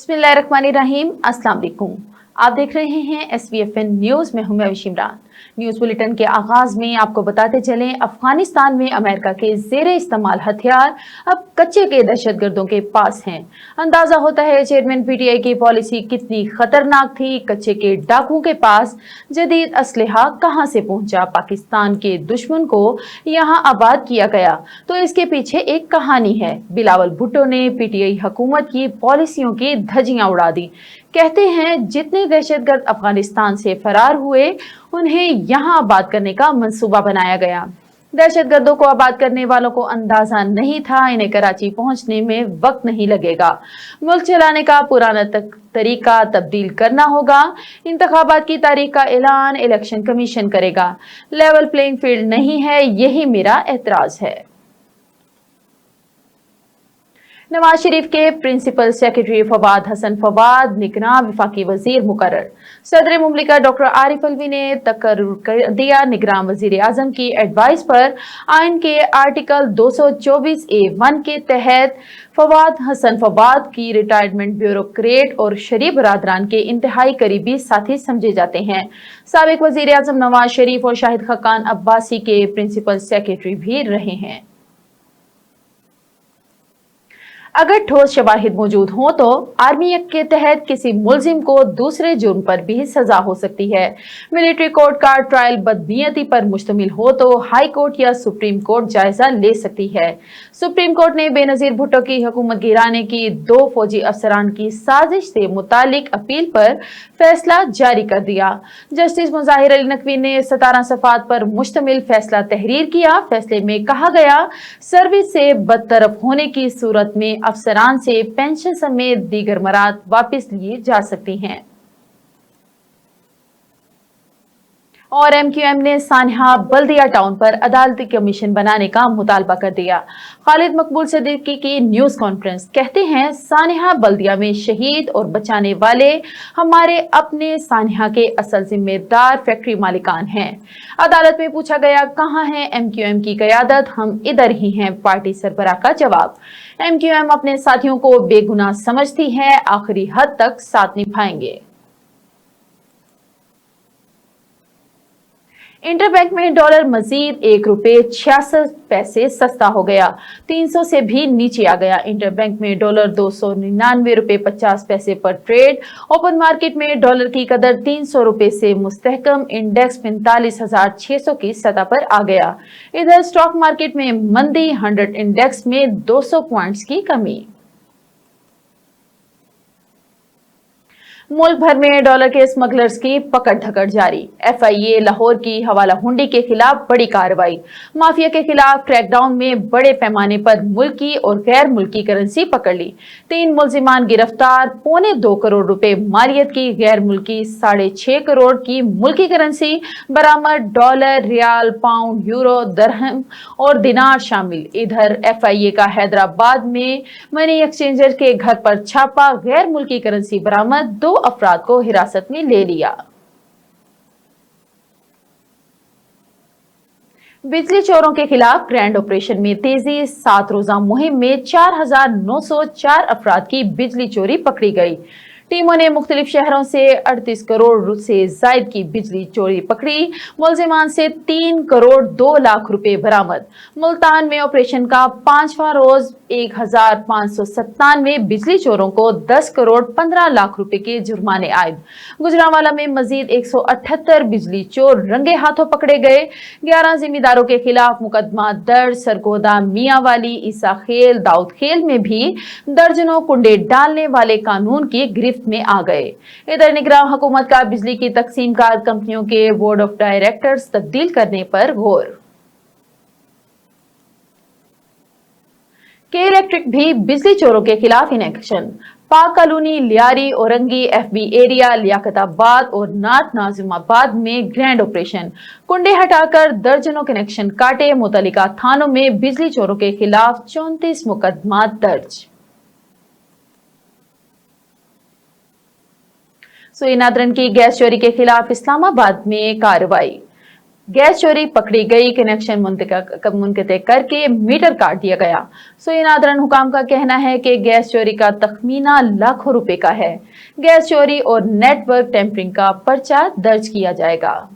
बिस्मिल्लाहिर्रहमानिर्रहीम। अस्सलाम वालेकुम। आप देख रहे हैं SVFN न्यूज में हूं मैं इमरान। न्यूज बुलेटिन के आगाज में आपको बताते चलें, अफगानिस्तान में अमेरिका के जेर इस्तेमाल हथियार अब कच्चे के दहशतगर्दों के पास हैं। अंदाजा होता है चेयरमैन PTI की पॉलिसी कितनी खतरनाक थी। कच्चे के डाकुओं के पास जदीद असलहा कहां से पहुंचा, पाकिस्तान के दुश्मन को यहां आबाद किया गया। तो इसके पीछे एक कहानी है। बिलावल भुट्टो ने PTI हुकूमत की पॉलिसियों की धज्जियां उड़ा दी। कहते हैं जितने दहशतगर्द अफगानिस्तान से फरार हुए उन्हें यहां आबाद करने का मंसूबा बनाया गया। दहशतगर्दों को आबाद करने वालों को अंदाजा नहीं था इन्हें कराची पहुंचने में वक्त नहीं लगेगा। मुल्क चलाने का पुराना तरीका तब्दील करना होगा। इंतखाबात की तारीख का ऐलान इलेक्शन कमीशन करेगा। लेवल प्लेइंग फील्ड नहीं है, यही मेरा एतराज है। नवाज शरीफ के प्रिंसिपल सेक्रेटरी फवाद हसन फवाद निगरान वफाकी वजीर मुकर्रर। सदर मुमलिका डॉक्टर आरिफ अलवी ने तकर्रुर कर दिया। निगरान वजीर आजम की एडवाइस पर आइन के आर्टिकल 224A(1) के तहत फवाद हसन फवाद की रिटायरमेंट ब्यूरोक्रेट और शरीफ बरादरान के इंतहाई करीबी साथी समझे जाते हैं। साबिक वजीर आजम नवाज शरीफ और शाहिद खकान अब्बासी के प्रिंसिपल सेक्रेटरी भी रहे हैं। अगर ठोस शवाहिद मौजूद हो तो आर्मी एक्ट के तहत किसी मुलजिम को दूसरे जुर्म पर भी सजा हो सकती है। मिलिट्री कोर्ट का ट्रायल बदनीयती पर मुश्तमिल हो तो हाई कोर्ट या सुप्रीम कोर्ट जायजा ले सकती है। सुप्रीम कोर्ट ने बेनजीर भुट्टो की हुकूमत गिराने की 2 फौजी अफसरान की साजिश से मुतालिक अपील पर फैसला जारी कर दिया। जस्टिस मुजाहिर अली नकवी ने 17 सफात पर मुश्तमिल फैसला तहरीर किया। फैसले में कहा गया, सर्विस से बदतरफ होने की सूरत में अफसरान से पेंशन समेत दीगर मराद वापस लिए जा सकती हैं। और MQM ने सानिहा बल्दिया टाउन पर अदालती कमीशन बनाने का मुतालबा कर दिया। खालिद मकबूल सिद्दीकी की न्यूज कॉन्फ्रेंस। कहते हैं सानिहा बल्दिया में शहीद और बचाने वाले हमारे अपने सानिहा के असल जिम्मेदार फैक्ट्री मालिकान हैं। अदालत में पूछा गया कहां है MQM की कयादत, हम इधर ही हैं, पार्टी सरबराह का जवाब। MQM अपने साथियों को बेगुनाह समझती है, आखिरी हद तक साथ निभाएंगे। इंटरबैंक में डॉलर मजीद ₹1.66 सस्ता हो गया, 300 से भी नीचे आ गया। इंटरबैंक में डॉलर $299.50 पर ट्रेड। ओपन मार्केट में डॉलर की कदर ₹300 से मुस्तहकम। इंडेक्स 45,600 की सतह पर आ गया। इधर स्टॉक मार्केट में मंदी, 100 इंडेक्स में 200 पॉइंट्स की कमी। मुल्क भर में डॉलर के स्मगलर्स की पकड़ धकड़ जारी। FIA लाहौर की हवाला हुंडी के खिलाफ बड़ी कार्रवाई। माफिया के खिलाफ क्रैकडाउन में बड़े पैमाने पर मुल्की और गैर मुल्की करेंसी पकड़ ली। 3 मुलजिमान गिरफ्तार। ₹2.25 करोड़ मालियत की गैर मुल्की 6.5 करोड़ की मुल्की करेंसी बरामद। डॉलर, रियाल, पाउंड, यूरो, दरहम और दिनार शामिल। इधर FIA का हैदराबाद में मनी एक्सचेंजर के घर पर छापा, गैर मुल्की करेंसी बरामद। 2 अफराद को हिरासत में ले लिया। बिजली चोरों के खिलाफ ग्रैंड ऑपरेशन में तेजी। 7 रोजा मुहिम में 4,904 अफराद की बिजली चोरी पकड़ी गई। टीमों ने मुख्तलिफ शहरों से 38 करोड़ से जायद की बिजली चोरी पकड़ी। मुलजिमान से 3 करोड़ 2 लाख रुपए बरामद। मुल्तान में ऑपरेशन का 5वां रोज 1,597 बिजली चोरों को 10 करोड़ 15 लाख रुपए के जुर्माने आयद। गुजरांवाला में मजीद 178 बिजली चोर रंगे हाथों पकड़े गए। 11 जिम्मेदारों के खिलाफ मुकदमा दर्ज। सरगोदा, मियांवाली, ईसा खेल, दाऊद खेल में भी दर्जनों कुंडे डालने वाले कानून की गिरफ्त में आ गए। इधर निगरान हुकूमत का बिजली की तकसीम कार कंपनियों के बोर्ड ऑफ डायरेक्टर्स तब्दील करने पर गौर। के इलेक्ट्रिक भी बिजली चोरों के खिलाफ इन एक्शन। पाक colony, Lyari, Orangi, FB area, Liaquatabad और नॉर्थ नाजिमाबाद में ग्रैंड ऑपरेशन। कुंडे हटाकर दर्जनों कनेक्शन काटे। मुतल्लिका थानों में बिजली चोरों के खिलाफ 34 मुकदमा दर्ज। सुई नादरन की गैस चोरी के खिलाफ इस्लामाबाद में कार्रवाई। गैस चोरी पकड़ी गई, कनेक्शन मुनक़ते करके मीटर काट दिया गया। सोई नादरन हुकाम का कहना है कि गैस चोरी का तखमीना लाखों रुपए का है। गैस चोरी और नेटवर्क टेम्परिंग का पर्चा दर्ज किया जाएगा।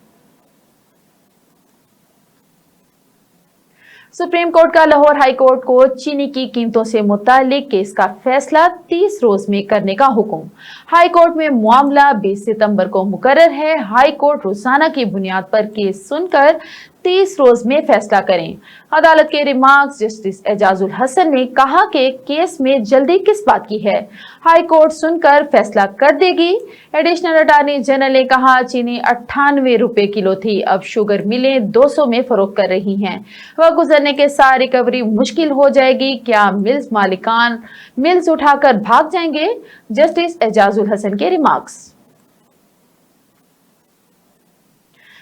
सुप्रीम कोर्ट का लाहौर हाई कोर्ट को चीनी की कीमतों से मुतालिक केस का फैसला 30 रोज में करने का हुक्म। हाई कोर्ट में मामला 20 सितंबर को मुकर्रर है। हाई कोर्ट रोजाना की बुनियाद पर केस सुनकर 30 रोज में फैसला करें। अदालत के रिमार्क्स जस्टिस एजाजुल हसन ने कहा कि केस में जल्दी किस बात की है, हाई कोर्ट सुनकर फैसला कर देगी। एडिशनल अटॉर्नी जनरल ने कहा चीनी 98 रुपए किलो थी, अब शुगर मिलें 200 में फरोख्त कर रही हैं। वक्त गुजरने के साथ रिकवरी मुश्किल हो जाएगी। क्या मिल्स मालिकान मिल्स उठाकर भाग जाएंगे? जस्टिस एजाजुल हसन के रिमार्क्स।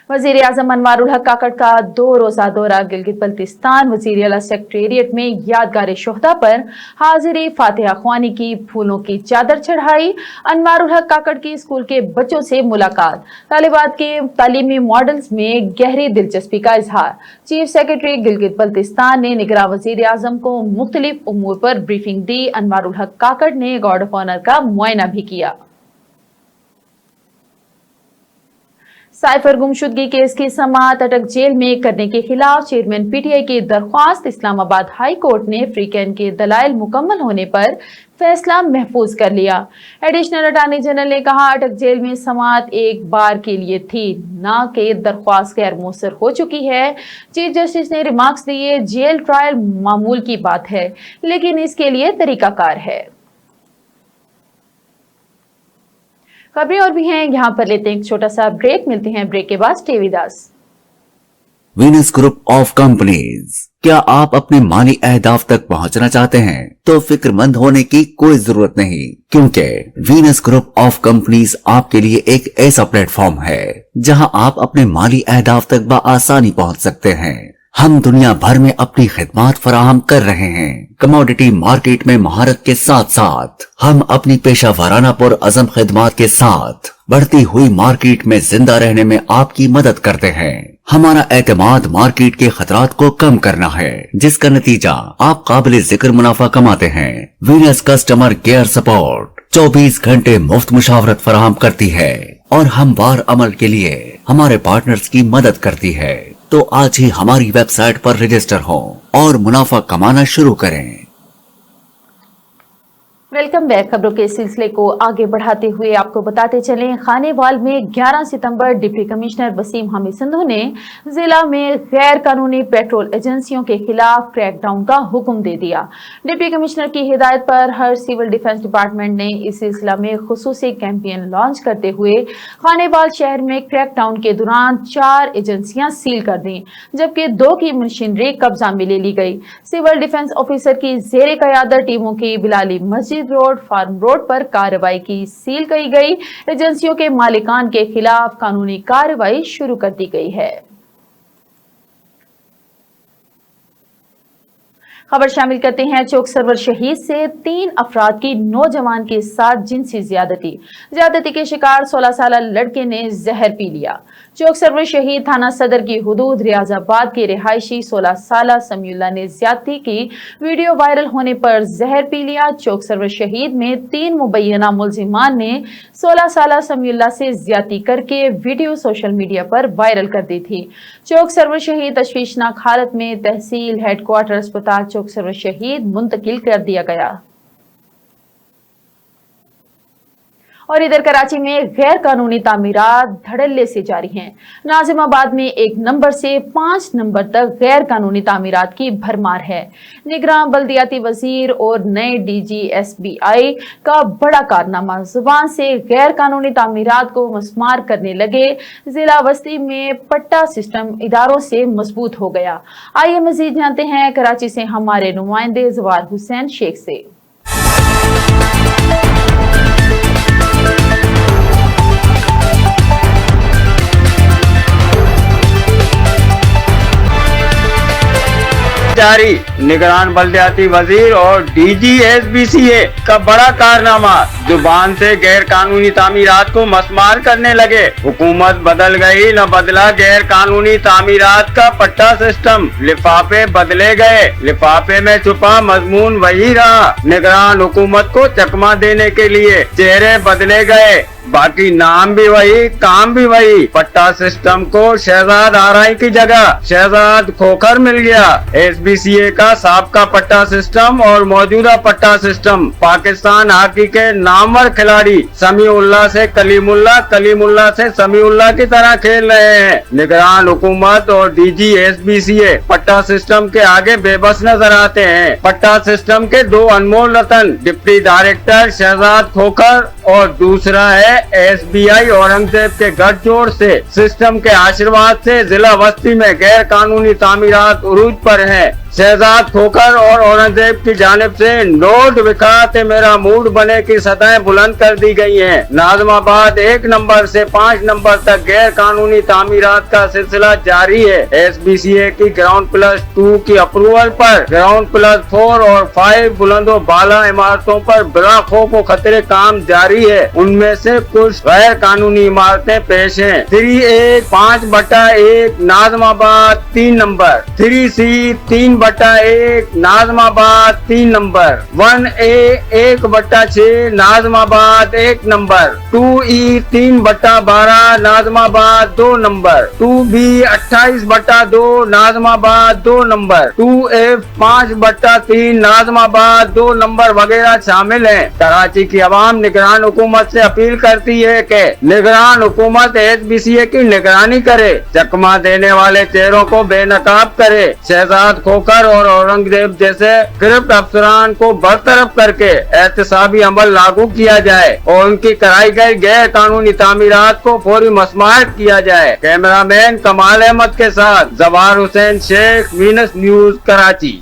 वजीर आजम अनवारुल हक काकड़ का 2 रोजा दौरा गिलगित बल्तिस्तान। वजीर आला सेक्रेटेरिएट में यादगार शोहदा पर हाजिरी, फातिहा ख्वानी की, फूलों की चादर चढ़ाई। अनवारुल हक काकड़ की स्कूल के बच्चों से मुलाकात, तालिबात के तालीमी मॉडल्स में गहरी दिलचस्पी का इजहार। चीफ सेक्रेटरी गिलगित बल्तिस्तान ने निगरान वजीर आजम को मुख्तलिफ उमूर पर ब्रीफिंग दी। अनवारुल हक काकड़ ने गार्ड ऑफ ऑनर का मुआयना भी किया। साइफर गुमशुदगी केस की समाअत अटक जेल में करने के खिलाफ चेयरमैन पीटीआई की दरख्वास्त। इस्लामाबाद हाई कोर्ट ने फ्रीकैन के दलाइल मुकम्मल होने पर फैसला महफूज कर लिया। एडिशनल अटॉर्नी जनरल ने कहा अटक जेल में समाअत एक बार के लिए थी, ना कि दरख्वास्त गैर मौसर हो चुकी है। चीफ जस्टिस ने रिमार्क्स दिए जेल ट्रायल मामूल की बात है, लेकिन इसके लिए तरीकाकार है। खबरें और भी हैं, यहाँ पर लेते हैं एक छोटा सा ब्रेक। मिलते हैं ब्रेक के बाद। Stay with us. Venus group of companies. क्या आप अपने माली अहदाफ तक पहुंचना चाहते हैं? तो फिक्रमंद होने की कोई जरूरत नहीं, क्योंकि वीनस ग्रुप ऑफ कंपनीज आपके लिए एक ऐसा प्लेटफॉर्म है जहां आप अपने माली अहदाफ तक बआसानी पहुंच सकते हैं। हम दुनिया भर में अपनी खिदमात फराहम कर रहे हैं। कमोडिटी मार्केट में महारत के साथ साथ हम अपनी पेशा वाराना पुर अज़म खिदमात के साथ बढ़ती हुई मार्केट में जिंदा रहने में आपकी मदद करते हैं। हमारा एतमाद मार्केट के खतरात को कम करना है, जिसका नतीजा आप काबिल जिक्र मुनाफा कमाते हैं। वीनस कस्टमर केयर सपोर्ट 24 घंटे मुफ्त मुशावरत फराहम करती है और हमवार अमल के लिए हमारे पार्टनर्स की मदद करती है। तो आज ही हमारी वेबसाइट पर रजिस्टर हो और मुनाफा कमाना शुरू करें। Welcome back. खबरों के सिलसिले को आगे बढ़ाते हुए आपको बताते चलें, खानेवाल में 11 सितंबर डिप्टी कमिश्नर वसीम हामिद सिंधु ने जिला में गैर कानूनी पेट्रोल एजेंसियों के खिलाफ क्रैकडाउन का हुक्म दे दिया। डिप्टी कमिश्नर की हिदायत पर हर सिविल डिफेंस डिपार्टमेंट ने इस सिलसिला में खुसूसी कैंपेन लॉन्च करते हुए खानेवाल शहर में क्रैकडाउन के दौरान 4 एजेंसियां सील कर दी, जबकि 2 की मशीनरी कब्जा में ले ली गई। सिविल डिफेंस ऑफिसर की जेर क़यादत टीमों की बिलाली मस्जिद रोड, फार्म रोड पर कार्रवाई की सील की गई। एजेंसियों के मालिकान के खिलाफ कानूनी कार्रवाई शुरू कर दी गई है। खबर शामिल करते हैं चौक सरवर शहीद से। 3 अफराद की नौजवान के साथ जिनसी ज्यादती के शिकार 16 साल लड़के ने जहर पी लिया। चौक सरवर शहीद थाना सदर की हुदूद रियाजाबाद के रिहायशी 16 साल समीउल्लाह ने ज्यादती की वीडियो वायरल होने पर जहर पी लिया। चौक सरवर शहीद में 3 मुबैना मुलजिमान ने 16 साल समीउल्लाह से ज्यादती करके वीडियो सोशल मीडिया पर वायरल कर दी थी। चौक सरवर शहीद तशवीशनाक हालत में तहसील हेडक्वार्टर अस्पताल चौक सरवर शहीद मुंतकिल कर दिया गया। और इधर कराची में गैर कानूनी तामीरात धड़ल्ले से जारी हैं। नाजिमाबाद में 1 नंबर से 5 नंबर तक गैर कानूनी तामीरात की भरमार है। निगरान बल्दियाती वजीर और नए डीजी SBI का बड़ा कारनामा, जुबान से गैर कानूनी तामीरात को मस्मार करने लगे। जिला वस्ती में पट्टा सिस्टम इदारों से मजबूत हो गया। आइए मजीद जानते हैं कराची से हमारे नुमाइंदे जवार हुसैन शेख से। जारी। निगरान बलदियाती वजीर और डीजी एसबीसीए का बड़ा कारनामा, जुबान से गैर कानूनी तामीरात को मस्मार करने लगे। हुकूमत बदल गई न बदला गैर कानूनी तामीरात का पट्टा सिस्टम, लिफाफे बदले गए, लिफाफे में छुपा मजमून वही रहा। निगरान हुकूमत को चकमा देने के लिए चेहरे बदले गए, बाकी नाम भी वही, काम भी वही। पट्टा सिस्टम को शहजाद आरआई की जगह शहजाद खोखर मिल गया। एसबीसीए का साबका पट्टा सिस्टम और मौजूदा पट्टा सिस्टम पाकिस्तान हॉकी के नामवर खिलाड़ी समीउल्लाह से कलीमुल्लाह, कलीमुल्लाह से समीउल्लाह की तरह खेल रहे हैं। निगरान हुकूमत और डीजी एसबीसीए पट्टा सिस्टम के आगे बेबस नजर आते हैं। पट्टा सिस्टम के दो अनमोल रतन, डिप्टी डायरेक्टर शहजाद खोखर और दूसरा है एसबीआई औरंगजेब के गठजोड़ से सिस्टम के आशीर्वाद से जिला बस्ती में गैर कानूनी तामीरात उरूज पर है। शहजाद खोखर और औरंगजेब की जानिब से नोट विखाते मेरा मूड बने की सतहें बुलंद कर दी गई हैं। नाज़िमाबाद 1 नंबर से 5 नंबर तक गैर कानूनी तामीरात का सिलसिला जारी है। एसबीसीए की ग्राउंड+2 की अप्रूवल पर ग्राउंड+4 और 5 बुलंदो बाला इमारतों पर बिला खौफ व खतरे काम जारी है। उनमें से कुछ गैर कानूनी इमारतें पेश हैं। 3A 5/1 Nazimabad 3 number, 3C 3/1 Nazimabad 3 number, 1A 1/6 Nazimabad 1 number, 2E 3/12 Nazimabad 2 number, 2B 28/2 Nazimabad 2 number, 2F 5/3 Nazimabad 2 number वगैरह शामिल हैं। कराची की आवाम निगरान हुकूमत से अपील करती है कि निगरान हुकूमत एसबीसीए की निगरानी करे, चकमा देने वाले चेहरों को बेनकाब करे, शहजाद खोखर और औरंगजेब जैसे गिरफ्त अफसरान को बरतरफ करके एहतसाबी अमल लागू किया जाए और उनकी कराई गई गैर कानूनी तामीरात को फौरी मस्मार किया जाए। कैमरामैन कमाल अहमद के साथ जवार हुसैन शेख, वीनस न्यूज कराची।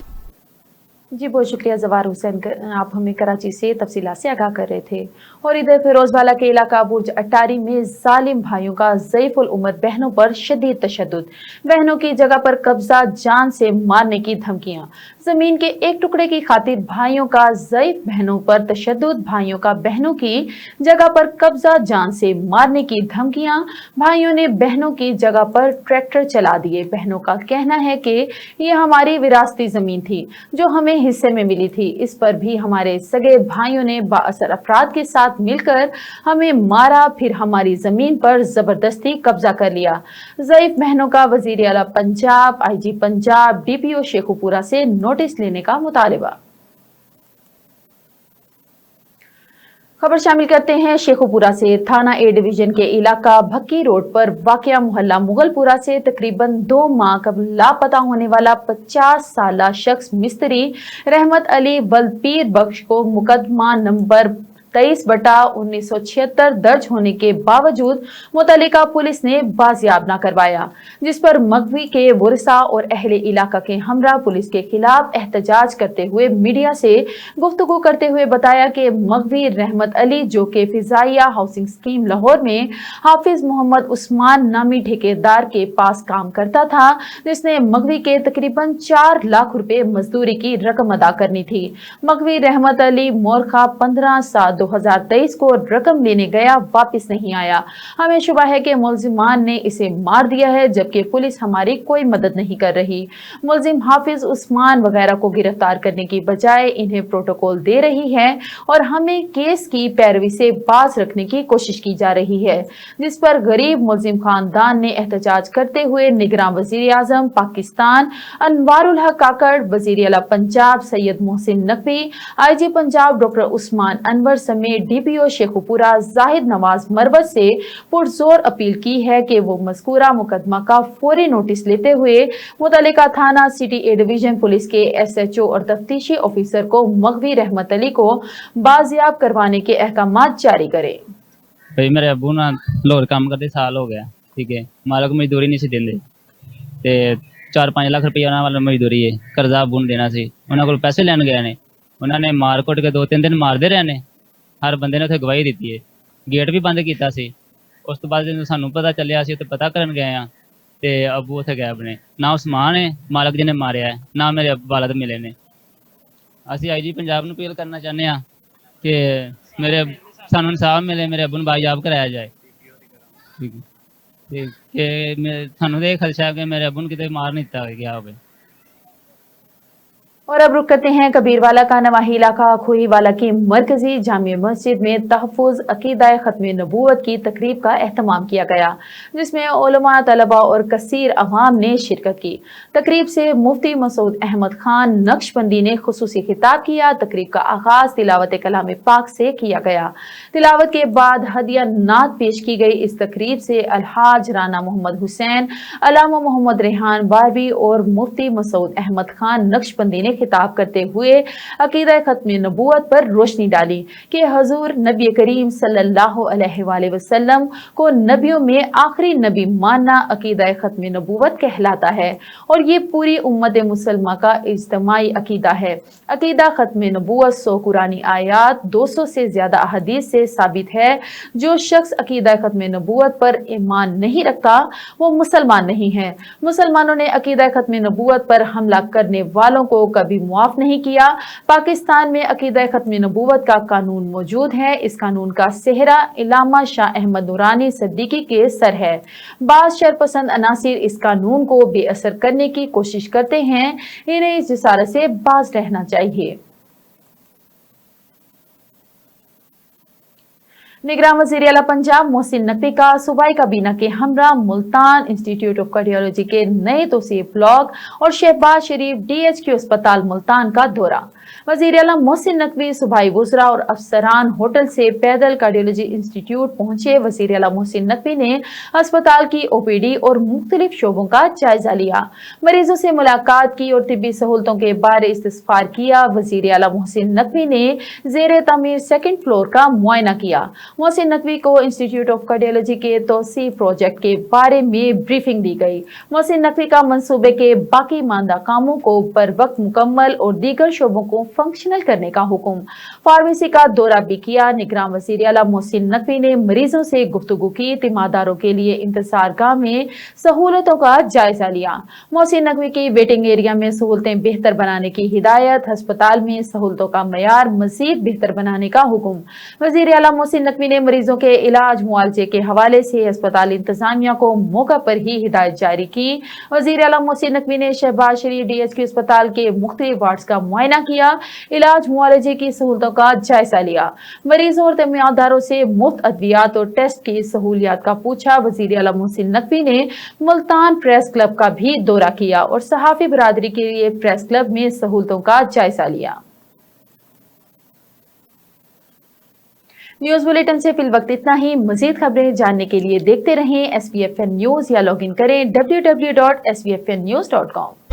जी बहुत शुक्रिया जवार हुसैन, आप हमें कराची से तफसीलात से आगाह कर रहे थे। और इधर फिरोजवाला के इलाका बुर्ज अट्टारी में जालिम भाइयों का ज़ईफुल उम्र बहनों पर शदीद तशद्दुद, बहनों की जगह पर कब्जा, जान से मारने की धमकियां, जमीन के एक टुकड़े की खातिर भाइयों का ज़ईफ बहनों पर तशद्दुद, भाइयों का बहनों की जगह पर कब्जा, जान से मारने की धमकियां, भाइयों ने बहनों की जगह पर ट्रैक्टर चला दिए। बहनों का कहना है कि ये हमारी विरासती जमीन थी जो हमें हिस्से में मिली थी, इस पर भी हमारे सगे भाइयों ने बाअसर अफराद के साथ मिलकर हमें मारा, फिर हमारी जमीन पर जबरदस्ती कब्जा कर लिया। ज़ईफ बहनों का वजीर आला पंजाब, आईजी पंजाब, डीपीओ शेखुपुरा से नोटिस लेने का मुतालबा। खबर शामिल करते हैं शेखुपुरा से। थाना ए डिवीजन के इलाका भक्की रोड पर वाक़या मोहल्ला मुगलपुरा से तकरीबन 2 माह कबल लापता होने वाला 50 साला शख्स मिस्त्री रहमत अली बलपीर बख्श को मुकदमा नंबर 23/1976 दर्ज होने के बावजूद मुतल्लिका पुलिस ने बाजियाब न करवाया, जिस पर मगवी के वरसा और अहले इलाका के हमरा पुलिस के खिलाफ एहतजाज करते हुए मीडिया से गुफ्तगू करते हुए बताया कि मगवी रहमत अली, जो के फिजाइया हाउसिंग स्कीम लाहौर में हाफिज मोहम्मद उस्मान नामी ठेकेदार के पास काम करता था, जिसने मगवी के तकरीबन 4 लाख रुपए मजदूरी की रकम अदा करनी थी। मगवी रहमत अली मोरखा 15/7/2023 को रकम लेने गया, वापस नहीं आया। हमें शुबा है कि मुल्जिमान ने इसे मार दिया है, जबकि पुलिस हमारी कोई मदद नहीं कर रही। मुल्जिम हाफिज उस्मान वगैरह को गिरफ्तार करने की बजाय इन्हें प्रोटोकॉल दे रही है और हमें केस की पैरवी से बाज रखने की कोशिश की जा रही है, जिस पर गरीब मुल्जिम खानदान ने एहतजाज करते हुए निगरान वजीर आजम पाकिस्तान अनवारुल हक काकड़, वजीर आला पंजाब सैयद मोहसिन नकवी, आईजी पंजाब डॉक्टर उस्मान अनवर समेत डीपीओ शेखुपुरा जाहिद नवाज मरवत से पुरजोर अपील की है कि वो मज़कूरा मुकदमा का फौरी नोटिस लेते हुए मुतल्लिका थाना सिटी ए डिवीजन पुलिस के SHO और तफ्तीशी ऑफिसर को मगवी रहमत अली को बाजियाब करवाने के अहकामात जारी करे। भाई मेरे अबू ना लाहौर काम करते साल हो गया, ठीक है, मालिक मजदूरी नहीं सी देंदे ते 4-5 लाख रुपया ਉਹਨਾਂ ਵਾਲਾ ਮਜ਼ਦੂਰੀ ਹੈ, ਕਰਜ਼ਾ ਅਬੂ ਨੂੰ ਦੇਣਾ ਸੀ, ਉਹਨਾਂ ਕੋਲ ਪੈਸੇ ਲੈਣ ਗਏ ਨੇ, ਉਹਨਾਂ ਨੇ ਮਾਰ ਕੁੱਟ ਕੇ 2-3 ਦਿਨ ਮਾਰਦੇ ਰਹੇ ਨੇ। ਹਰ ਬੰਦੇ ਨੇ ਉੱਥੇ ਗਵਾਹੀ ਦਿੱਤੀ ਹੈ, ਗੇਟ ਵੀ ਬੰਦ ਕੀਤਾ ਸੀ। ਉਸ ਤੋਂ ਬਾਅਦ ਜਦੋਂ ਸਾਨੂੰ ਪਤਾ ਚੱਲਿਆ ਸੀ ਉੱਥੇ ਪਤਾ ਕਰਨ ਗਏ ਆ ਤੇ ਅੱਬੂ ਉੱਥੇ ਗਾਇਬ ਨੇ, ਨਾ ਉਸਮਾਨ ਹੈ ਮਾਲਕ ਜੀ ਨੇ ਮਾਰਿਆ ਹੈ, ਨਾ ਮੇਰੇ ਵਾਲਦ ਮਿਲੇ ਨੇ। ਅਸੀਂ ਆਈਜੀ ਪੰਜਾਬ ਨੂੰ ਅਪੀਲ ਕਰਨਾ ਚਾਹੁੰਦੇ ਹਾਂ ਕਿ ਸਾਨੂੰ ਇਨਸਾਫ ਮਿਲੇ, ਮੇਰੇ ਅੱਬੂ ਨੂੰ ਬਾਈਜਾਬ ਕਰਾਇਆ ਜਾਏ। ਠੀਕ ਹੈ ਤੇ ਕਿ ਸਾਨੂੰ ਇਹ ਖਦਸ਼ਾ ਕਿ ਮੇਰੇ ਅੱਬੂ ਨੂੰ ਕਿਤੇ मार नहीं ਦਿੱਤਾ ਗਿਆ ਹੋਵੇ। और अब रुक करते हैं कबीरवाला का नवाही इलाका खोहीवाला की मरकजी जामिया मस्जिद में तहफ़्फ़ुज़ अक़ीदा ख़त्म नबूवत की तकरीब का एहतमाम किया गया, जिसमें उलमा, तलबा और कसीर अवाम ने शिरकत की। तकरीब से मुफ्ती मसूद अहमद खान नक्शबंदी ने खुसूसी खिताब किया। तकरीब का आगाज तिलावत कलाम पाक से किया गया। तिलावत के बाद हदिया नात पेश की गई। इस तकरीब से अलहाज राना मोहम्मद हुसैन, अलामा मोहम्मद रेहान बारवी और मुफ्ती मसूद अहमद खान नक्शबंदी ने खिताब करते हुए अकीदा खत्म नबूवत पर रोशनी डाली कि हजूर नबी करीम सल्लल्लाहु अलैहि वसल्लम को नबियों में आखिरी नबी मानना अकीदा खत्म नबूवत कहलाता है और ये पूरी उम्मत मुसलमा का इज्तिमाई अकीदा है। अकीदा खत्म नबूवत 100 कुरानी आयात, 200 से ज्यादा अहदीस से साबित है। जो शख्स अकीदा खत्म नबूवत पर ईमान नहीं रखता वो मुसलमान नहीं है। मुसलमानों ने अकीदा खत्म नबूवत पर हमला करने वालों को कभी मुआफ नहीं किया। पाकिस्तान में अकीदा खत्म नबूवत का कानून मौजूद है। इस कानून का सेहरा इलामा शाह अहमद नूरानी सिद्दीकी के सर है। बाज़ शरपसंद अनासिर इस कानून को बेअसर करने की कोशिश करते हैं। इन्हें इस जिसारत से बाज रहना चाहिए। निगरान वज़ीर आला पंजाब मोहसिन नकवी का सूबाई काबीना के हमरा मुल्तान इंस्टीट्यूट ऑफ कार्डियोलॉजी के नए तोसी ब्लॉक और शहबाज शरीफ DHQ अस्पताल मुल्तान का दौरा। वज़ीर आला मोहसिन नकवी सूबाई वुज़रा और अफसरान होटल से पैदल कार्डियोलॉजी इंस्टीट्यूट पहुंचे। वज़ीर आला मोहसिन नकवी ने अस्पताल की OPD और मुख्तलिफ शोबों का जायजा लिया, मरीजों से मुलाकात की और तिब्बी सहूलतों के बारे इस्तिफ़ार किया। वज़ीर आला मोहसिन नकवी ने ज़ेरे तामीर 2nd फ्लोर का मुआयना किया। मोहसिन नकवी को इंस्टीट्यूट ऑफ कार्डियोलॉजी के तोसी प्रोजेक्ट के बारे में ब्रीफिंग दी गई। मोहसिन नकवी का मंसूबे के बाकी मानदा कामों को बर वक्त मुकम्मल और दीगर शोबों को फंक्शनल करने का हुक्म। फार्मेसी का दौरा भी किया। निगरान वज़ीर आला मोहसिन नकवी ने मरीजों से गुफ्तगू की। तीमारदारों के लिए इंतजार गाह में सहूलतों का जायजा लिया। मोहसिन नकवी की वेटिंग एरिया में सहूलतें बेहतर बनाने की हिदायत। अस्पताल में सहूलतों का मयार मजीद बेहतर बनाने का हुक्म। वज़ीर आला मोहसिन नकवी ने मरीजों के इलाज मुआवजे के हवाले से अस्पताल इंतजामिया को मौका पर ही हिदायत जारी की। वज़ीर आला मोहसिन नकवी ने शहबाज शरीफ DHQ अस्पताल के मुख्तलिफ वार्ड्स का मुआयना किया। इलाज मुआवजे की सहूलतों का जायजा लिया। मरीजों और तीमारदारों से मुफ्त अद्वियात और टेस्ट की सहूलियात का पूछा। वज़ीर आला मोहसिन नकवी ने मुल्तान प्रेस क्लब का भी दौरा किया और सहाफ़ी बरादरी के लिए प्रेस क्लब में सहूलतों का जायजा लिया। न्यूज बुलेटिन से फिल वक्त इतना ही। मजीद खबरें जानने के लिए देखते रहें SVFN न्यूज या लॉग इन करें www.svfnnews.com।